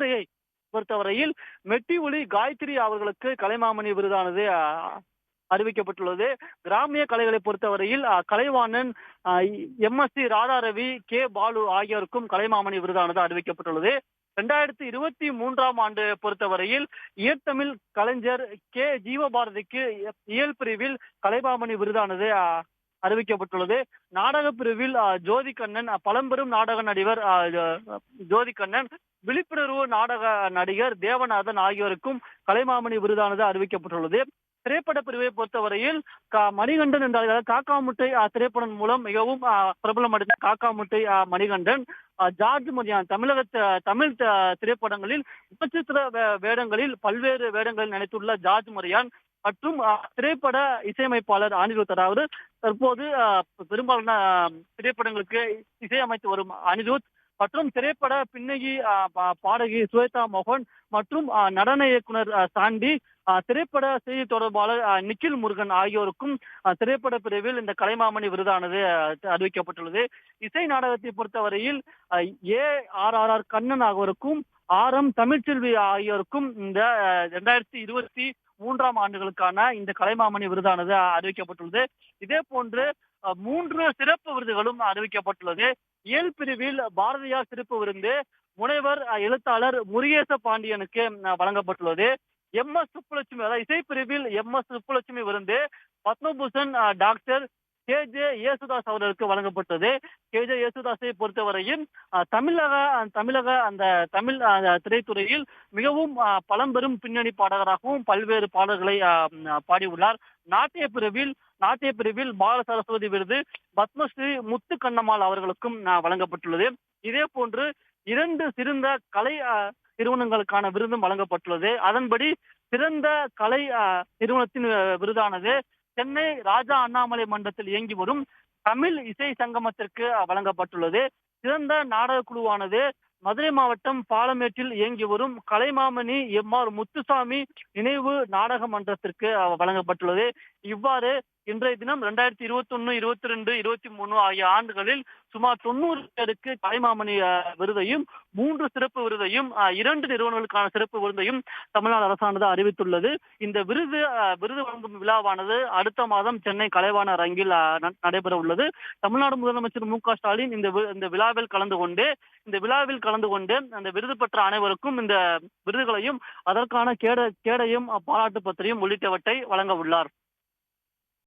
முத்திரையை பொறுத்தவரையில் மெட்டி ஒலி காயத்ரி அவர்களுக்கு கலைமாமணி விருதானது அறிவிக்கப்பட்டுள்ளது. கிராமிய கலைகளை பொறுத்தவரையில் கலைவாணன் MSc ராதாரவி, கே பாலு ஆகியோருக்கும் கலைமாமணி விருதானது அறிவிக்கப்பட்டுள்ளது. 2023ஆம் ஆண்டு பொறுத்தவரையில் இயற்தமிழ் கலைஞர் கே ஜீவபாரதிக்கு இயல் பிரிவில் கலைமாமணி விருதானது அறிவிக்கப்பட்டுள்ளது. நாடக பிரிவில் ஜோதி கண்ணன், பழம்பெரும் நாடக நடிகர் ஜோதி கண்ணன், விழிப்புணர்வு நாடக நடிகர் தேவநாதன் ஆகியோருக்கும் கலைமாமணி விருதானது அறிவிக்கப்பட்டுள்ளது. திரைப்பட பிரிவை பொறுத்தவரையில் மணிகண்டன் என்ற காக்கா முட்டை திரைப்படம் மூலம் மிகவும் பிரபலமடைந்த காக்கா முட்டை மணிகண்டன் ஜார்ஜ் மரியான் தமிழ் திரைப்படங்களில் நட்சத்திர வேடங்களில் பல்வேறு வேடங்களில் நடித்துள்ள ஜார்ஜ் மரியான் மற்றும் திரைப்பட இசையமைப்பாளர் அனிருத். அதாவது தற்போது பெரும்பாலான திரைப்படங்களுக்கு இசையமைத்து வரும் அனிருத் மற்றும் திரைப்பட பின்னணி பாடகி சுவேதா மோகன் மற்றும் நடன இயக்குனர் சாண்டி, திரைப்பட செய்தி தொடர்பாளர் நிக்கில் முருகன் ஆகியோருக்கும் திரைப்பட பிரிவில் இந்த கலைமாமணி விருதானது அறிவிக்கப்பட்டுள்ளது. இசை நாடகத்தை பொறுத்தவரையில் ARR கண்ணன் ஆகியோருக்கும் RM தமிழ்ச்செல்வி ஆகியோருக்கும் இந்த 2023ஆம் ஆண்டுகளுக்கான இந்த கலைமாமணி விருதானது அறிவிக்கப்பட்டுள்ளது. இதே போன்று 3 சிறப்பு விருதுகளும் அறிவிக்கப்பட்டுள்ளது. இயல் பிரிவில் பாரதியார் சிறப்பு விருது முனைவர் எழுத்தாளர் முருகேச பாண்டியனுக்கு வழங்கப்பட்டுள்ளது. MS சுப்புலட்சுமி, அதாவது இசைப்பிரிவில் MS சுப்புலட்சுமி விருது பத்மபூஷன் டாக்டர் KJ யேசுதாஸ் அவர்களுக்கு வழங்கப்பட்டது. KJ யேசுதாஸை பொறுத்தவரையில் தமிழக அந்த தமிழ் திரைத்துறையில் மிகவும் பழம்பெரும் பின்னணி பாடகராகவும் பல்வேறு பாடல்களை பாடியுள்ளார். நாட்டிய பிரிவில் பால சரஸ்வதி விருது பத்மஸ்ரீ முத்து கண்ணம்மாள் அவர்களுக்கும் வழங்கப்பட்டுள்ளது. இதே போன்று 2 சிறந்த கலை நிறுவனங்களுக்கான விருதும் வழங்கப்பட்டுள்ளது. அதன்படி சிறந்த கலை நிறுவனத்தின் விருதானது சென்னை ராஜா அண்ணாமலை மன்றத்தில் இயங்கி வரும் தமிழ் இசை சங்கமத்திற்கு வழங்கப்பட்டுள்ளது. சிறந்த நாடக குழுவானது மதுரை மாவட்டம் பாலமேட்டில் இயங்கி வரும் கலைமாமணி MR முத்துசாமி நினைவு நாடக மன்றத்திற்கு வழங்கப்பட்டுள்ளது. இவ்வாறு இன்றைய தினம் 2021, 22, 23 ஆகிய ஆண்டுகளில் சுமார் 90 பேருக்கு கலைமாமணி விருதையும் 3 சிறப்பு விருதையும் 2 நிறுவனங்களுக்கான சிறப்பு விருதையும் தமிழ்நாடு அரசானது அறிவித்துள்ளது. இந்த விருது வழங்கும் விழாவானது அடுத்த மாதம் சென்னை கலைவாணர் அரங்கில் நடைபெற உள்ளது. தமிழ்நாடு முதலமைச்சர் MK ஸ்டாலின் இந்த விழாவில் கலந்து கொண்டு அந்த விருது பெற்ற அனைவருக்கும் இந்த விருதுகளையும் அதற்கான கேடையும் பாராட்டு பத்திரிகையும் உள்ளிட்டவற்றை வழங்க உள்ளார்.